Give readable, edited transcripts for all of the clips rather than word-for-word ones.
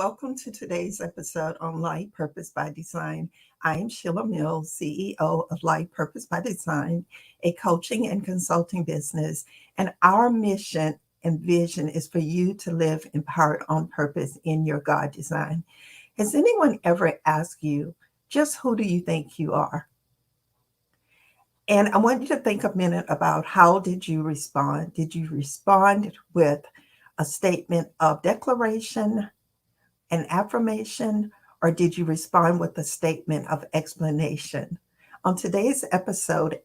welcome to today's episode on Life Purpose by Design. I am Sheila Mills, CEO of Life Purpose by Design, a coaching and consulting business. And our mission and vision is for you to live empowered on purpose in your God design. Has anyone ever asked you, just who do you think you are? And I want you to think a minute about how did you respond? Did you respond with a statement of declaration, an affirmation, or did you respond with a statement of explanation? On today's episode,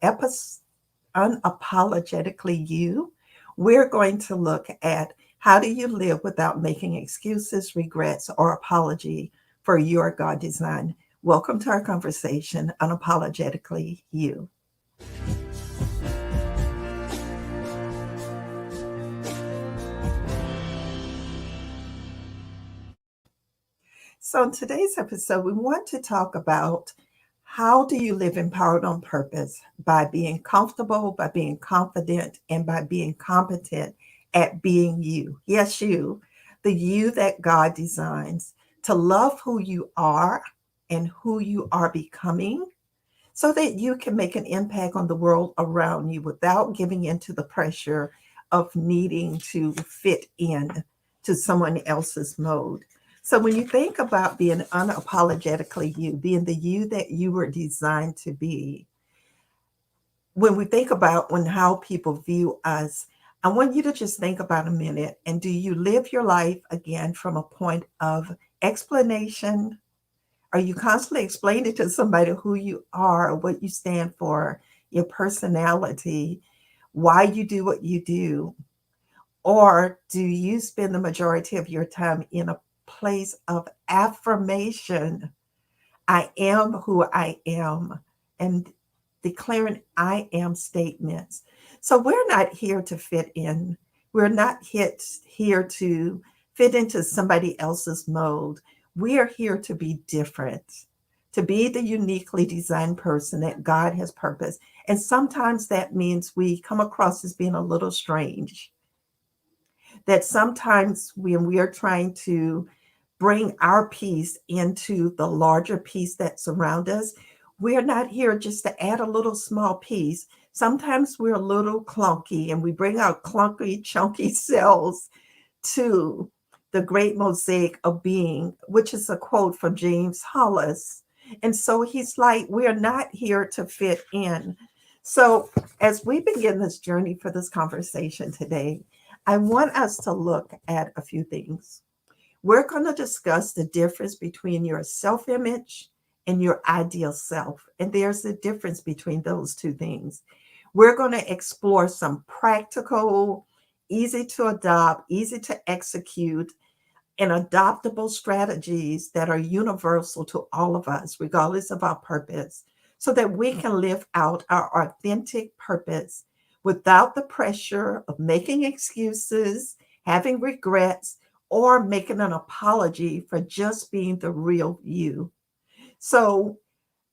Unapologetically You, we're going to look at how do you live without making excuses, regrets, or apology for your God design. Welcome to our conversation, Unapologetically You. So, in today's episode, we want to talk about how do you live empowered on purpose by being comfortable, by being confident, and by being competent at being you. Yes, you, the you that God designs, to love who you are and who you are becoming so that you can make an impact on the world around you without giving into the pressure of needing to fit in to someone else's mode. So when you think about being unapologetically you, being the you that you were designed to be, when we think about when how people view us, I want you to just think about a minute, and do you live your life again from a point of explanation? Are you constantly explaining to somebody who you are, what you stand for, your personality, why you do what you do? Or do you spend the majority of your time in a place of affirmation? I am who I am, and declaring I am statements. So we're not here to fit in. We're not here to fit into somebody else's mold. We are here to be different, to be the uniquely designed person that God has purposed. And sometimes that means we come across as being a little strange. That sometimes when we are trying to bring our piece into the larger piece that surround us, we're not here just to add a little small piece. Sometimes we're a little clunky and we bring our clunky, chunky selves to the great mosaic of being, which is a quote from James Hollis. And so he's like, we're not here to fit in. So as we begin this journey for this conversation today, I want us to look at a few things. We're going to discuss the difference between your self image and your ideal self. And there's a difference between those two things. We're going to explore some practical, easy to adopt, easy to execute, and adoptable strategies that are universal to all of us, regardless of our purpose, so that we can live out our authentic purpose without the pressure of making excuses, having regrets, or making an apology for just being the real you. So,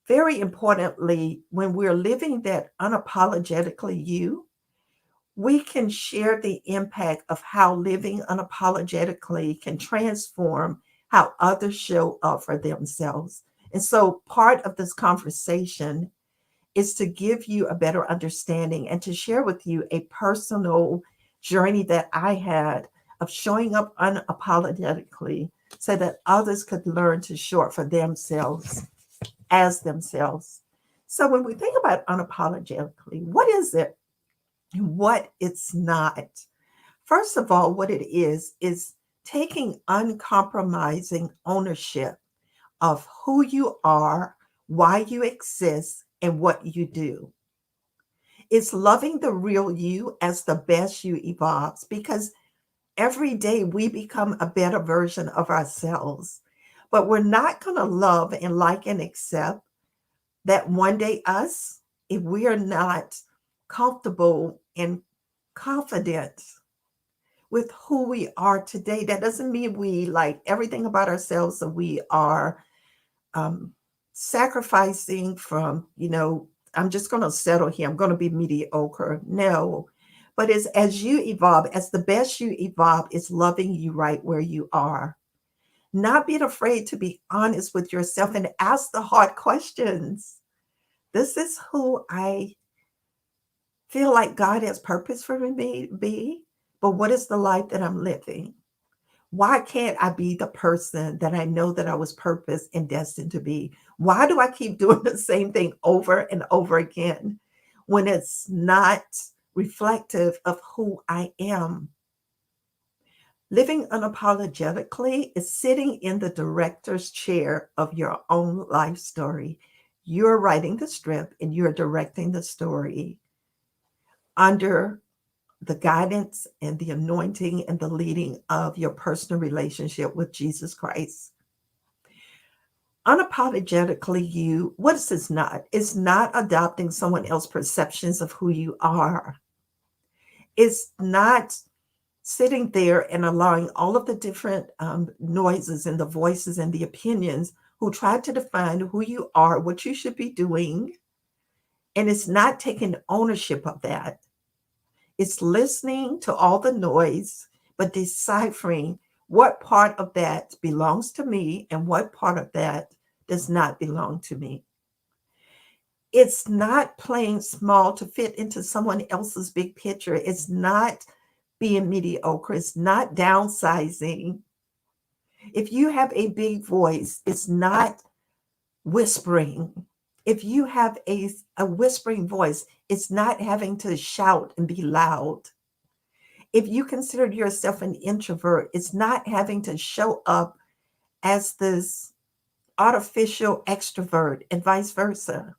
very importantly, when we're living that unapologetically you, we can share the impact of how living unapologetically can transform how others show up for themselves. And so, part of this conversation is to give you a better understanding and to share with you a personal journey that I had of showing up unapologetically so that others could learn to show up for themselves as themselves. So, when we think about unapologetically, what is it? What it's not. First of all, what it is taking uncompromising ownership of who you are, why you exist, and what you do. It's loving the real you as the best you evolves because every day we become a better version of ourselves. But we're not going to love and like and accept that one day us if we are not comfortable and confident with who we are today. That doesn't mean we like everything about ourselves and we are um, sacrificing from, I'm just going to settle here. I'm going to be mediocre. No. But as you evolve, as the best you evolve, is loving you right where you are. not being afraid to be honest with yourself and ask the hard questions. This is who I feel like God has purpose for me to be, but what is the life that I'm living? Why can't I be the person that I know that I was purposed and destined to be? Why do I keep doing the same thing over and over again when it's not reflective of who I am? Living unapologetically is sitting in the director's chair of your own life story. You're writing the script and you're directing the story under the guidance and the anointing and the leading of your personal relationship with Jesus Christ. Unapologetically you, what is this not? It's not adopting someone else's perceptions of who you are. It's not sitting there and allowing all of the different noises and the voices and the opinions who try to define who you are, what you should be doing. And it's not taking ownership of that. It's listening to all the noise, but deciphering what part of that belongs to me and what part of that does not belong to me. It's not playing small to fit into someone else's big picture. It's not being mediocre. It's not downsizing. If you have a big voice, it's not whispering. If you have a whispering voice, it's not having to shout and be loud. If you consider yourself an introvert, it's not having to show up as this artificial extrovert and vice versa.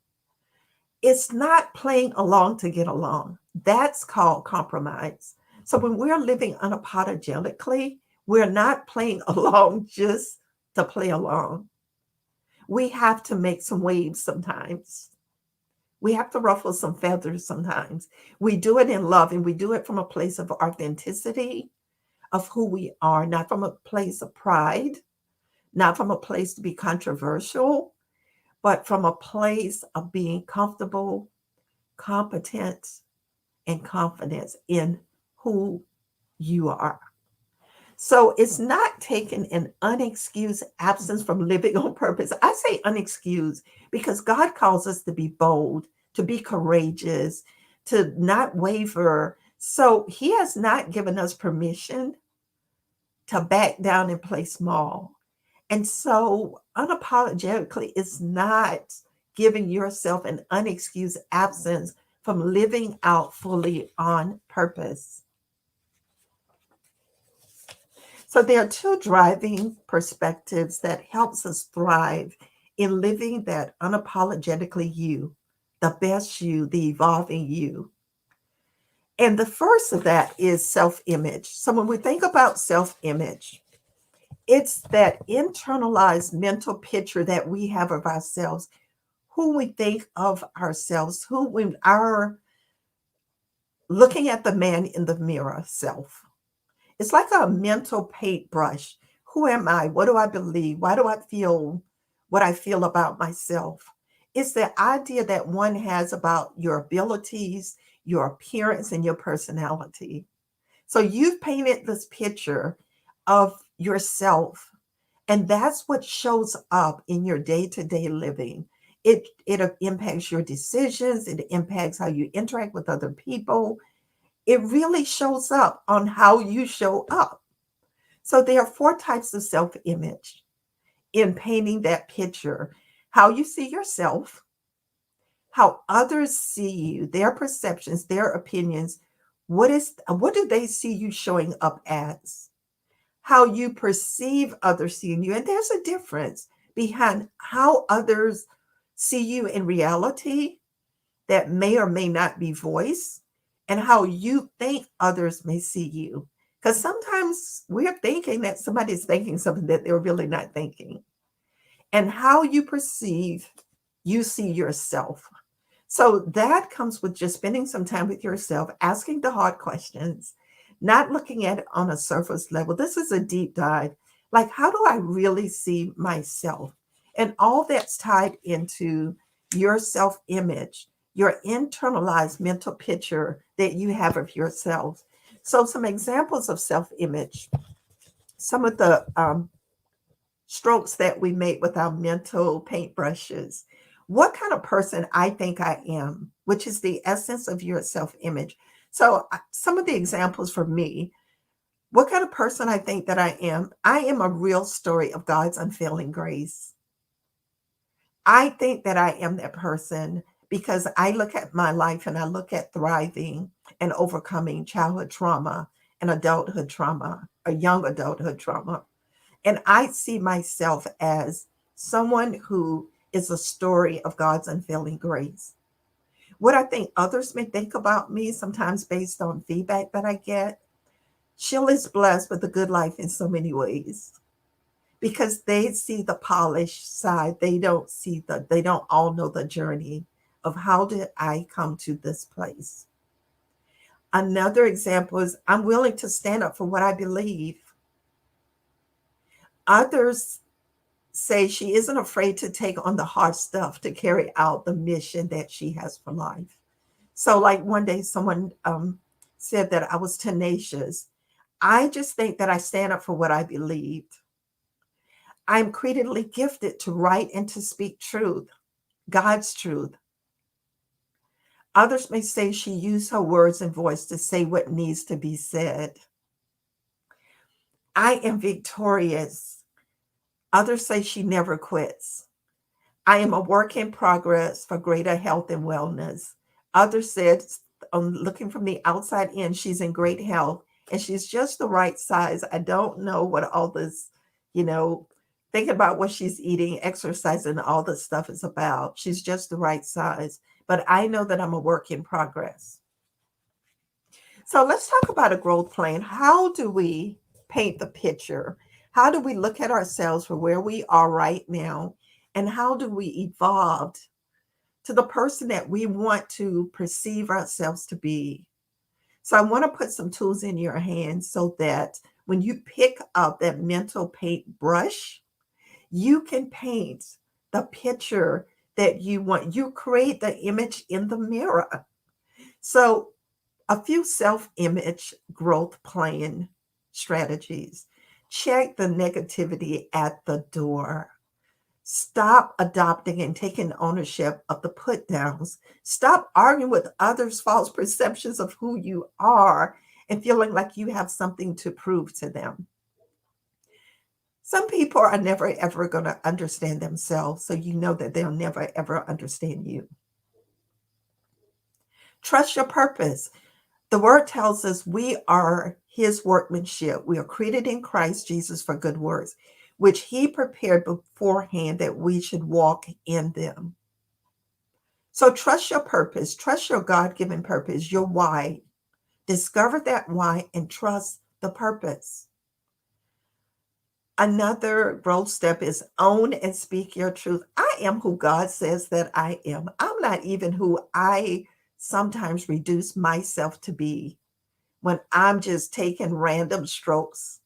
It's not playing along to get along. That's called compromise. So when we're living unapologetically, we're not playing along just to play along. We have to make some waves sometimes. We have to ruffle some feathers sometimes. We do it in love and we do it from a place of authenticity of who we are, not from a place of pride, not from a place to be controversial, but from a place of being comfortable, competent, and confidence in who you are. So it's not taking an unexcused absence from living on purpose. I say unexcused because God calls us to be bold, to be courageous, to not waver. So He has not given us permission to back down and play small. And so unapologetically is not giving yourself an unexcused absence from living out fully on purpose. So there are two driving perspectives that helps us thrive in living that unapologetically you, the best you, the evolving you. And the first of that is self-image. So when we think about self-image, it's that internalized mental picture that we have of ourselves, who we think of ourselves, who we are looking at the man in the mirror self. It's like a mental paintbrush. Who am I? What do I believe? Why do I feel what I feel about myself? It's the idea that one has about your abilities, your appearance, and your personality. So you've painted this picture of yourself, and that's what shows up in your day-to-day living. It impacts your decisions, it impacts how you interact with other people. It really shows up on how you show up. So there are four types of self-image in painting that picture: how you see yourself, how others see you, their perceptions, their opinions. What do they see you showing up as? How you perceive others seeing you. And there's a difference behind how others see you in reality that may or may not be voiced and how you think others may see you. Because sometimes we're thinking that somebody's thinking something that they're really not thinking. And how you perceive, you see yourself. So that comes with just spending some time with yourself, asking the hard questions, not looking at it on a surface level. This is a deep dive. Like, how do I really see myself? And all that's tied into your self image, your internalized mental picture that you have of yourself. So, some examples of self image, some of the strokes that we make with our mental paintbrushes. What kind of person I think I am, which is the essence of your self-image. So some of the examples for me, what kind of person I think that I am a real story of God's unfailing grace. I think that I am that person because I look at my life and I look at thriving and overcoming childhood trauma and adulthood trauma, or young adulthood trauma. And I see myself as someone who is a story of God's unfailing grace. What I think others may think about me, sometimes based on feedback that I get, Sheila is blessed with a good life in so many ways because they see the polished side. They don't all know the journey of how did I come to this place. Another example is I'm willing to stand up for what I believe. Others say she isn't afraid to take on the hard stuff to carry out the mission that she has for life. So, like one day, someone said that I was tenacious. I just think that I stand up for what I believed. I'm creatively gifted to write and to speak truth, God's truth. Others may say she used her words and voice to say what needs to be said. I am victorious. Others say she never quits. I am a work in progress for greater health and wellness. Others said, looking from the outside in, she's in great health and she's just the right size. I don't know what all this, you know, thinking about what she's eating, exercising, all this stuff is about. She's just the right size. But I know that I'm a work in progress. So let's talk about a growth plan. How do we paint the picture? How do we look at ourselves for where we are right now? And how do we evolve to the person that we want to perceive ourselves to be? So I want to put some tools in your hands so that when you pick up that mental paint brush, you can paint the picture that you want. You create the image in the mirror. So a few self-image growth plan strategies. Check the negativity at the door. Stop adopting and taking ownership of the put downs. Stop arguing with others' false perceptions of who you are and feeling like you have something to prove to them. Some people are never ever going to understand themselves, so you know that they'll never ever understand you. Trust your purpose. The word tells us we are his workmanship. We are created in Christ Jesus for good works, which he prepared beforehand that we should walk in them. So trust your purpose, trust your God-given purpose, your why. Discover that why and trust the purpose. Another growth step is own and speak your truth. I am who God says that I am. I'm not even who I sometimes reduce myself to be when I'm just taking random strokes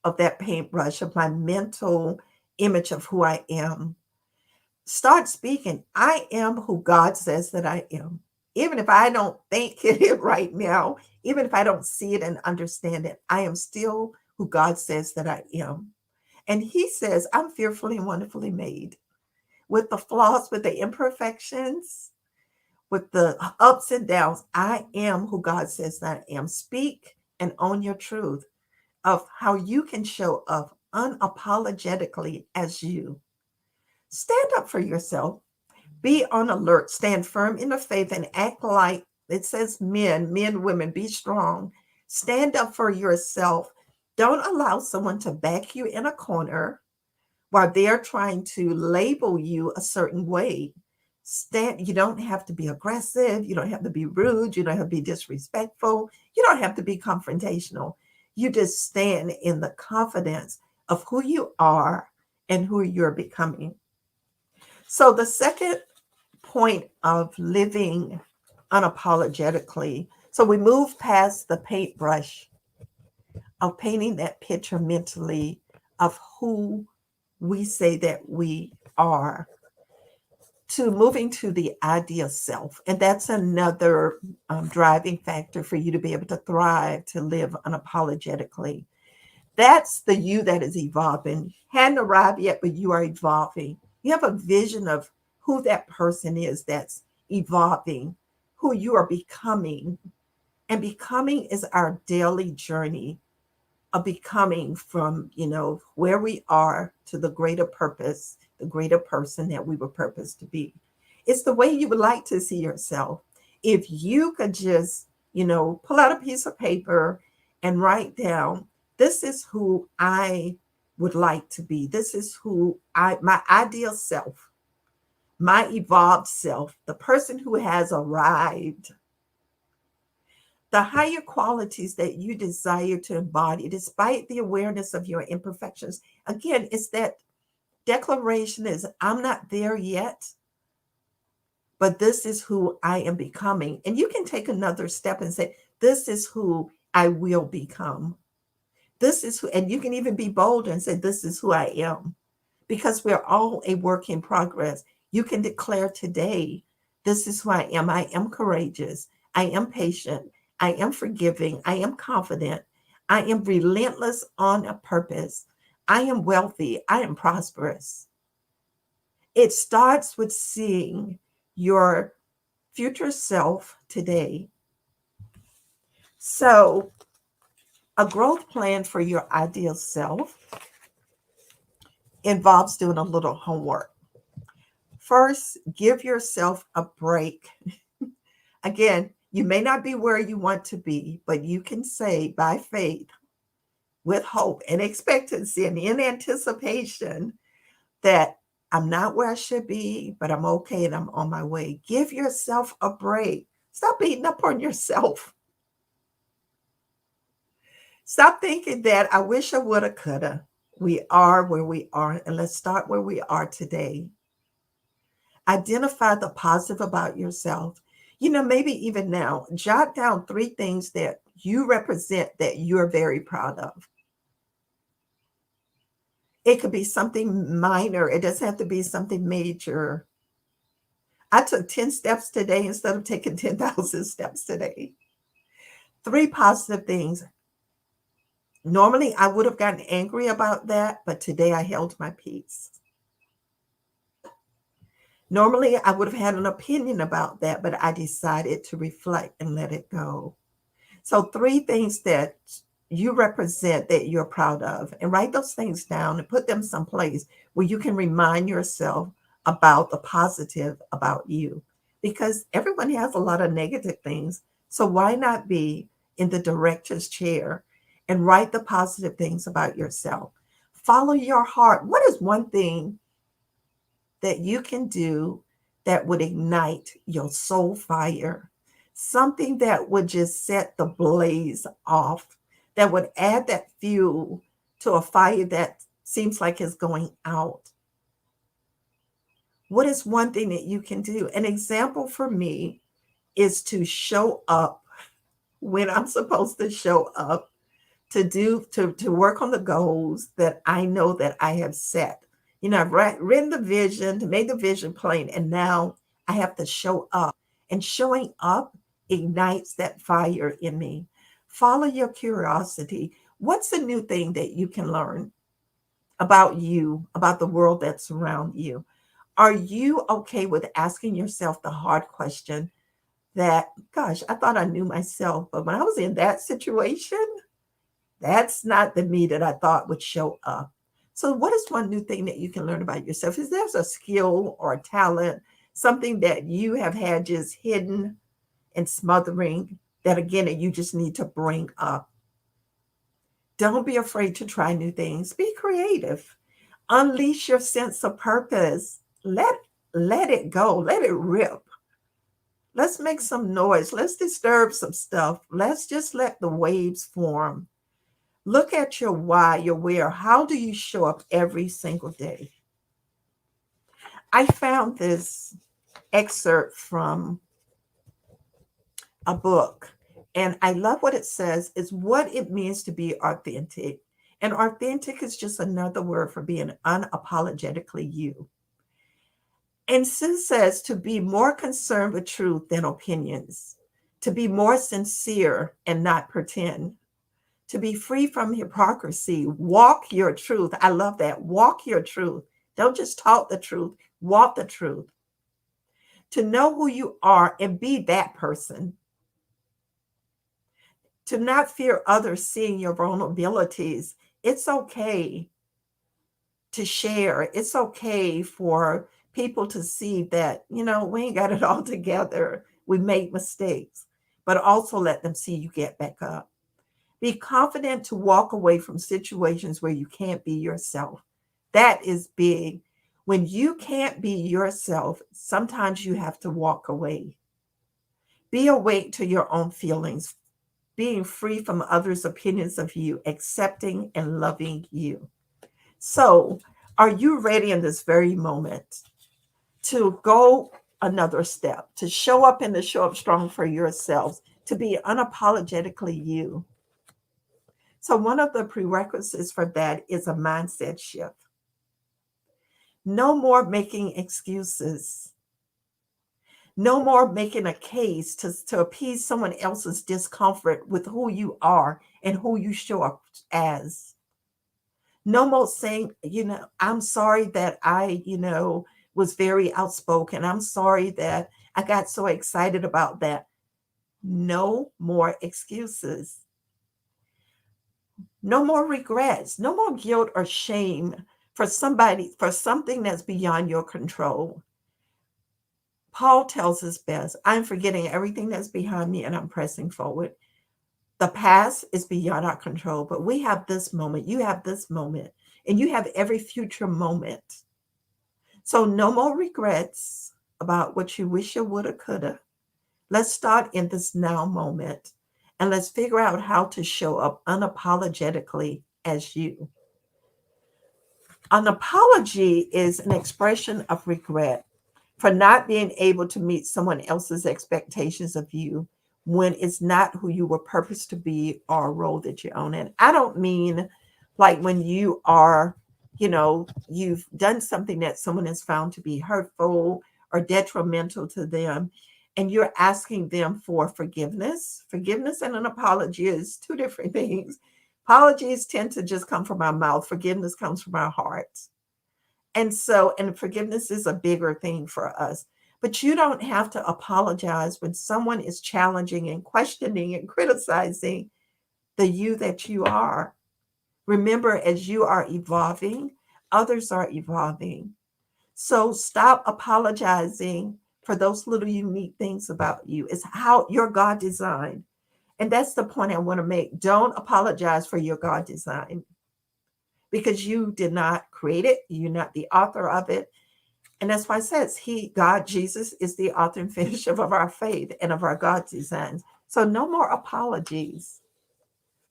of that paintbrush of my mental image of who I am. Start speaking. I am who God says that I am. Even if I don't think it right now, even if I don't see it and understand it, I am still who God says that I am. And he says, I'm fearfully and wonderfully made with the flaws, with the imperfections, with the ups and downs. I am who God says that I am. Speak and own your truth of how you can show up unapologetically as you. Stand up for yourself. Be on alert. Stand firm in the faith and act like it says men, women, be strong. Stand up for yourself. Don't allow someone to back you in a corner while they're trying to label you a certain way. You don't have to be aggressive. You don't have to be rude. You don't have to be disrespectful. You don't have to be confrontational. You just stand in the confidence of who you are and who you're becoming. So the second point of living unapologetically, so we move past the paintbrush of painting that picture mentally of who we say that we are to moving to the ideal self. And that's another driving factor for you to be able to thrive, to live unapologetically. That's the you that is evolving. Hadn't arrived yet, but you are evolving. You have a vision of who that person is that's evolving, who you are becoming. And becoming is our daily journey of becoming from, where we are to the greater purpose, the greater person that we were purposed to be. It's the way you would like to see yourself. If you could just, pull out a piece of paper and write down, this is who I would like to be. This is my ideal self, my evolved self, the person who has arrived, the higher qualities that you desire to embody, despite the awareness of your imperfections. Again, it's that declaration is, I'm not there yet, but this is who I am becoming. And you can take another step and say, this is who I will become. This is who, and you can even be bolder and say, this is who I am, because we're all a work in progress. You can declare today, this is who I am. I am courageous. I am patient. I am forgiving. I am confident. I am relentless on a purpose. I am wealthy. I am prosperous. It starts with seeing your future self today. So, a growth plan for your ideal self involves doing a little homework. First, give yourself a break. Again, you may not be where you want to be, but you can say by faith, with hope and expectancy and in anticipation, that I'm not where I should be, but I'm okay and I'm on my way. Give yourself a break. Stop beating up on yourself. Stop thinking that I wish I woulda, coulda. We are where we are, and let's start where we are today. Identify the positive about yourself. Maybe even now, jot down 3 things that you represent that you're very proud of. It could be something minor, it doesn't have to be something major. I took 10 steps today instead of taking 10,000 steps today. 3 positive things. Normally, I would have gotten angry about that, but today I held my peace. Normally, I would have had an opinion about that, but I decided to reflect and let it go. So, 3 things that you represent that you're proud of, and write those things down and put them someplace where you can remind yourself about the positive about you. Because everyone has a lot of negative things. So, why not be in the director's chair and write the positive things about yourself? Follow your heart. What is one thing that you can do that would ignite your soul fire? Something that would just set the blaze off, that would add that fuel to a fire that seems like it's going out. What is one thing that you can do? An example for me is to show up when I'm supposed to show up, to work on the goals that I know that I have set. I've written the vision to make the vision plain, and now I have to show up. And showing up ignites that fire in me. Follow your curiosity. What's the new thing that you can learn about you, about the world that's around you? Are you okay with asking yourself the hard question that, gosh, I thought I knew myself, but when I was in that situation, that's not the me that I thought would show up. So, what is one new thing that you can learn about yourself? Is there a skill or a talent, something that you have had just hidden and smothering that, again, that you just need to bring up? Don't be afraid to try new things. Be creative. Unleash your sense of purpose. Let it go. Let it rip. Let's make some noise. Let's disturb some stuff. Let's just let the waves form. Look at your why, your where. How do you show up every single day? I found this excerpt from a book, and I love what it says. It's what it means to be authentic. And authentic is just another word for being unapologetically you. And Sue says to be more concerned with truth than opinions, to be more sincere and not pretend, to be free from hypocrisy. Walk your truth. I love that. Walk your truth. Don't just talk the truth, walk the truth. To know who you are and be that person. To not fear others seeing your vulnerabilities. It's okay to share. It's okay for people to see that, we ain't got it all together. We make mistakes, but also let them see you get back up. Be confident to walk away from situations where you can't be yourself. That is big. When you can't be yourself, sometimes you have to walk away. Be awake to your own feelings, being free from others' opinions of you, accepting and loving you. So, are you ready in this very moment to go another step, to show up and to show up strong for yourselves, to be unapologetically you? So, one of the prerequisites for that is a mindset shift. No more making excuses. No more making a case to appease someone else's discomfort with who you are and who you show up as. No more saying, I'm sorry that I, was very outspoken. I'm sorry that I got so excited about that. No more excuses. No more regrets. No more guilt or shame for something that's beyond your control. Paul tells us best, I'm forgetting everything that's behind me and I'm pressing forward. The past is beyond our control, but we have this moment. You have this moment, and you have every future moment. So no more regrets about what you wish you woulda, coulda. Let's start in this now moment, and let's figure out how to show up unapologetically as you. An apology is an expression of regret for not being able to meet someone else's expectations of you when it's not who you were purposed to be or a role that you own. And I don't mean like when you are, you've done something that someone has found to be hurtful or detrimental to them, and you're asking them for forgiveness. Forgiveness and an apology is two different things. Apologies tend to just come from our mouth. Forgiveness comes from our hearts. And forgiveness is a bigger thing for us. But you don't have to apologize when someone is challenging and questioning and criticizing the you that you are. Remember, as you are evolving, others are evolving. So stop apologizing for those little unique things about you. It's how you're God designed. And that's the point I want to make. Don't apologize for your God design, because you did not create it. You're not the author of it. And that's why it says God, Jesus, is the author and finisher of our faith and of our God designs. So no more apologies,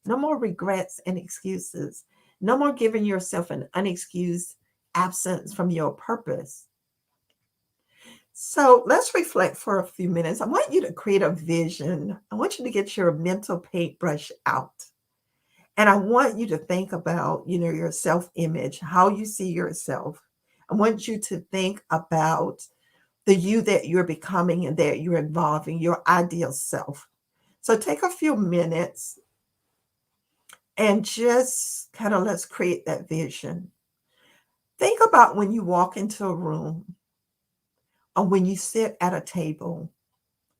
no more regrets and excuses, no more giving yourself an unexcused absence from your purpose. So let's reflect for a few minutes. I want you to create a vision. I want you to get your mental paintbrush out. And I want you to think about, your self-image, how you see yourself. I want you to think about the you that you're becoming and that you're involving, your ideal self. So take a few minutes and just kind of let's create that vision. Think about when you walk into a room or when you sit at a table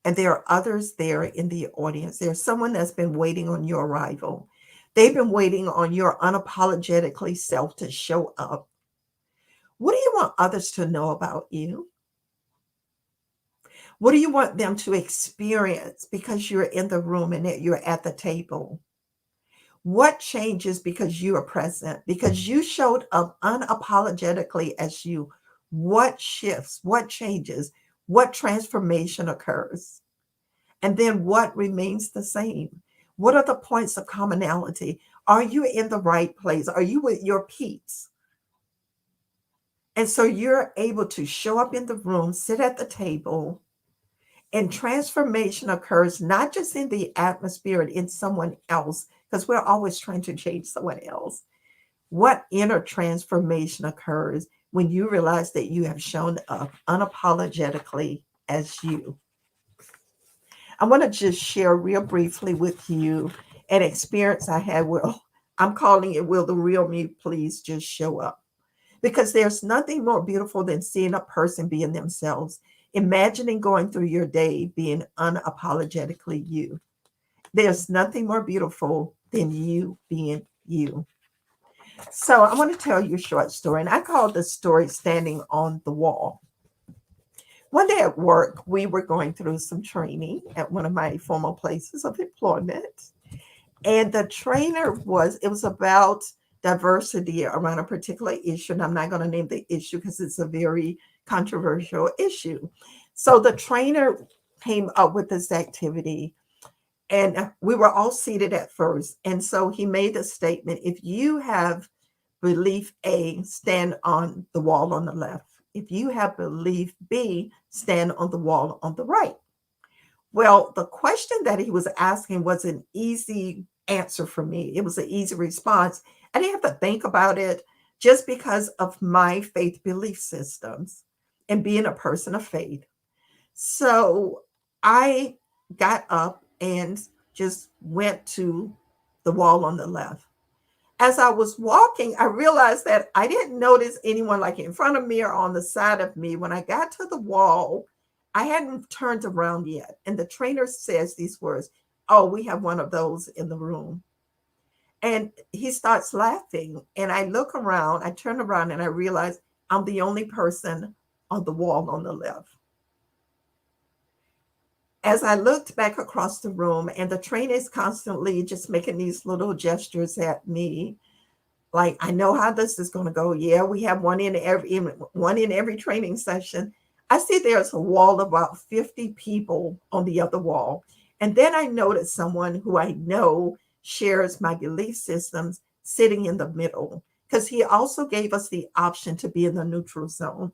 and there are others there in the audience. There's someone that's been waiting on your arrival. They've been waiting on your unapologetically self to show up. What do you want others to know about you? What do you want them to experience because you're in the room and that you're at the table? What changes because you are present, because you showed up unapologetically as you? What shifts? What changes? What transformation occurs? And then what remains the same? What are the points of commonality? Are you in the right place? Are you with your peeps? And so you're able to show up in the room, sit at the table, and transformation occurs not just in the atmosphere and in someone else, because we're always trying to change someone else. What inner transformation occurs when you realize that you have shown up unapologetically as you? I want to just share real briefly with you an experience I had. Will, I'm calling it, will the real me please just show up? Because there's nothing more beautiful than seeing a person being themselves. Imagining going through your day being unapologetically you. There's nothing more beautiful than you being you. So I want to tell you a short story, and I call the story Standing on the Wall. One day at work, we were going through some training at one of my former places of employment. And the trainer it was about diversity around a particular issue. And I'm not going to name the issue because it's a very controversial issue. So the trainer came up with this activity, and we were all seated at first. And so he made the statement, if you have belief A, stand on the wall on the left. If you have belief B, stand on the wall on the right. Well, the question that he was asking was an easy answer for me. It was an easy response. I didn't have to think about it just because of my faith belief systems and being a person of faith. So I got up and just went to the wall on the left. As I was walking, I realized that I didn't notice anyone like in front of me or on the side of me. When I got to the wall, I hadn't turned around yet. And the trainer says these words, "Oh, we have one of those in the room." And he starts laughing. And I look around, I turn around, and I realize I'm the only person on the wall on the left. As I looked back across the room, and the trainer is constantly just making these little gestures at me, like, I know how this is going to go. Yeah, we have one in every training session. I see there's a wall of about 50 people on the other wall. And then I noticed someone who I know shares my belief systems sitting in the middle, because he also gave us the option to be in the neutral zone.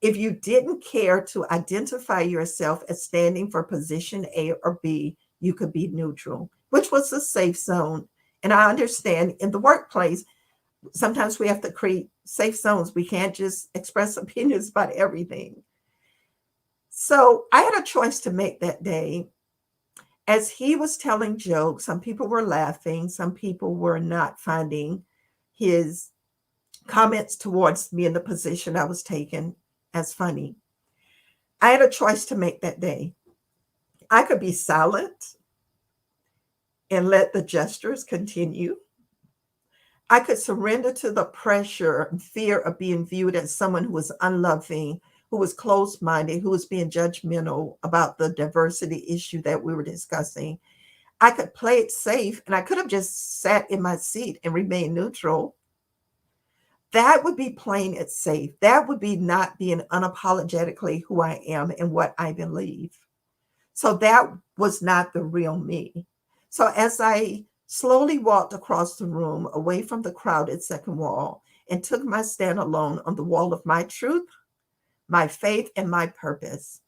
If you didn't care to identify yourself as standing for position A or B, you could be neutral, which was a safe zone. And I understand in the workplace, sometimes we have to create safe zones. We can't just express opinions about everything. So I had a choice to make that day. As he was telling jokes, some people were laughing, some people were not finding his comments towards me in the position I was taking as funny. I had a choice to make that day. I could be silent and let the gestures continue. I could surrender to the pressure and fear of being viewed as someone who was unloving, who was closed minded, who was being judgmental about the diversity issue that we were discussing. I could play it safe, and I could have just sat in my seat and remained neutral. That would be playing it safe. That would be not being unapologetically who I am and what I believe. So that was not the real me. So as I slowly walked across the room away from the crowded second wall and took my stand alone on the wall of my truth, my faith, and my purpose,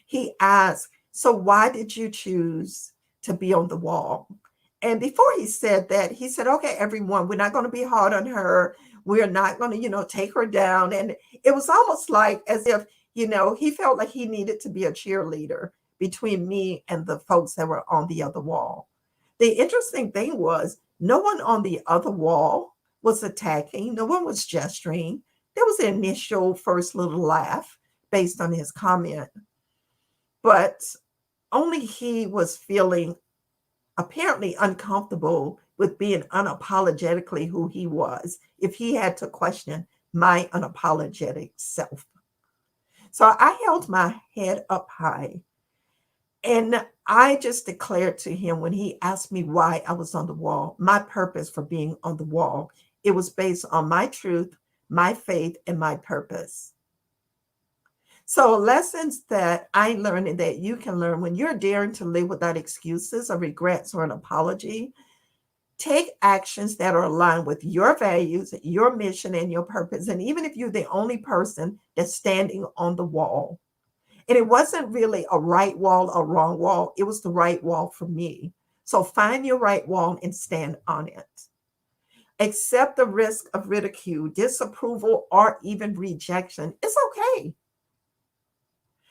he asked, "So why did you choose to be on the wall?" And before he said that, he said, "Okay, everyone, we're not going to be hard on her. We're not going to, take her down." And it was almost like as if, he felt like he needed to be a cheerleader between me and the folks that were on the other wall. The interesting thing was no one on the other wall was attacking. No one was gesturing. There was an initial first little laugh based on his comment, but only he was feeling apparently uncomfortable with being unapologetically who he was if he had to question my unapologetic self. So I held my head up high, and I just declared to him when he asked me why I was on the wall, my purpose for being on the wall. It was based on my truth, my faith, and my purpose. So lessons that I learned and that you can learn when you're daring to live without excuses or regrets or an apology, take actions that are aligned with your values, your mission, and your purpose. And even if you're the only person that's standing on the wall, and it wasn't really a right wall or wrong wall, it was the right wall for me. So find your right wall and stand on it. Accept the risk of ridicule, disapproval, or even rejection. It's okay.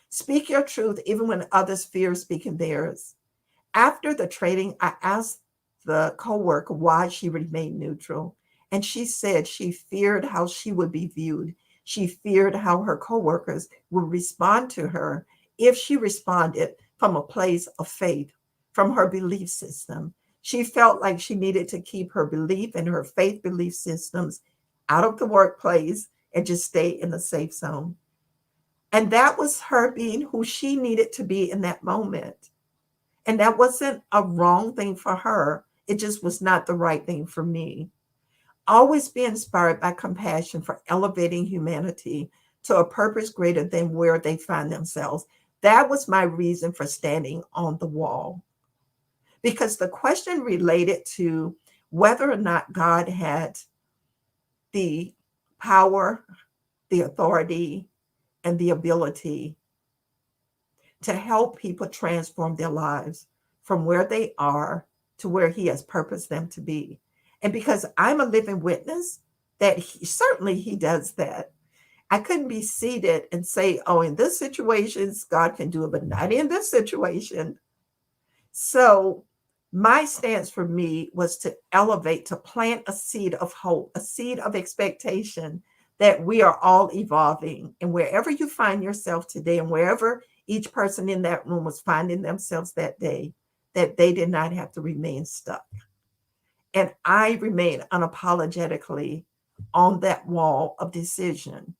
Speak your truth even when others fear speaking theirs. After the training, I asked the coworker why she remained neutral. And she said she feared how she would be viewed. She feared how her coworkers would respond to her if she responded from a place of faith, from her belief system. She felt like she needed to keep her belief and her faith belief systems out of the workplace and just stay in the safe zone. And that was her being who she needed to be in that moment. And that wasn't a wrong thing for her. It just was not the right thing for me. Always be inspired by compassion for elevating humanity to a purpose greater than where they find themselves. That was my reason for standing on the wall. Because the question related to whether or not God had the power, the authority, and the ability to help people transform their lives from where they are to where He has purposed them to be. And because I'm a living witness that certainly He does that, I couldn't be seated and say, oh, in this situation, God can do it, but not in this situation. So my stance for me was to elevate, to plant a seed of hope, a seed of expectation that we are all evolving. And wherever you find yourself today, and wherever each person in that room was finding themselves that day, that they did not have to remain stuck. And I remained unapologetically on that wall of decision.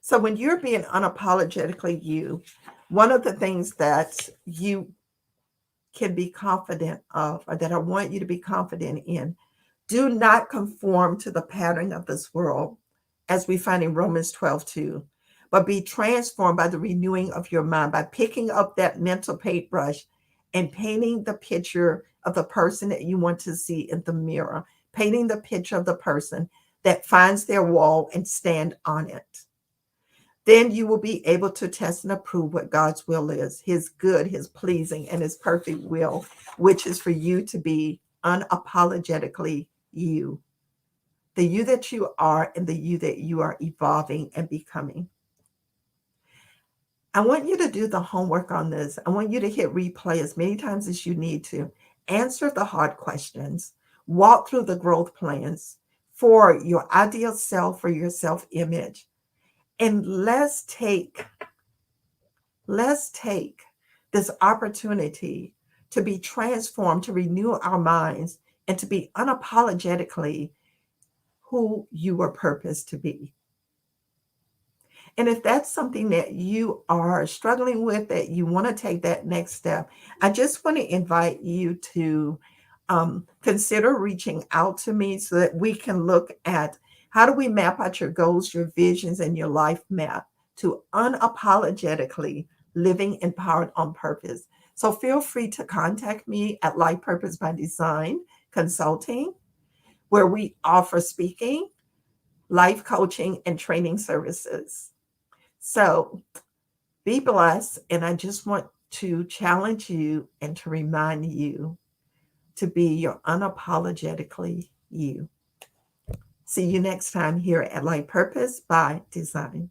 So when you're being unapologetically you, one of the things that you can be confident of, or that I want you to be confident in, do not conform to the pattern of this world, as we find in Romans 12:2, but be transformed by the renewing of your mind, by picking up that mental paintbrush and painting the picture of the person that you want to see in the mirror, painting the picture of the person that finds their wall and stand on it. Then you will be able to test and approve what God's will is, His good, His pleasing, and His perfect will, which is for you to be unapologetically you, the you that you are and the you that you are evolving and becoming. I want you to do the homework on this. I want you to hit replay as many times as you need to. Answer the hard questions. Walk through the growth plans for your ideal self, for your self-image. And let's take this opportunity to be transformed, to renew our minds, and to be unapologetically who you were purposed to be. And if that's something that you are struggling with, that you want to take that next step, I just want to invite you to consider reaching out to me so that we can look at how do we map out your goals, your visions, and your life map to unapologetically living empowered on purpose. So feel free to contact me at Life Purpose by Design Consulting, where we offer speaking, life coaching, and training services. So be blessed. And I just want to challenge you and to remind you to be your unapologetically you. See you next time here at Life Purpose by Design.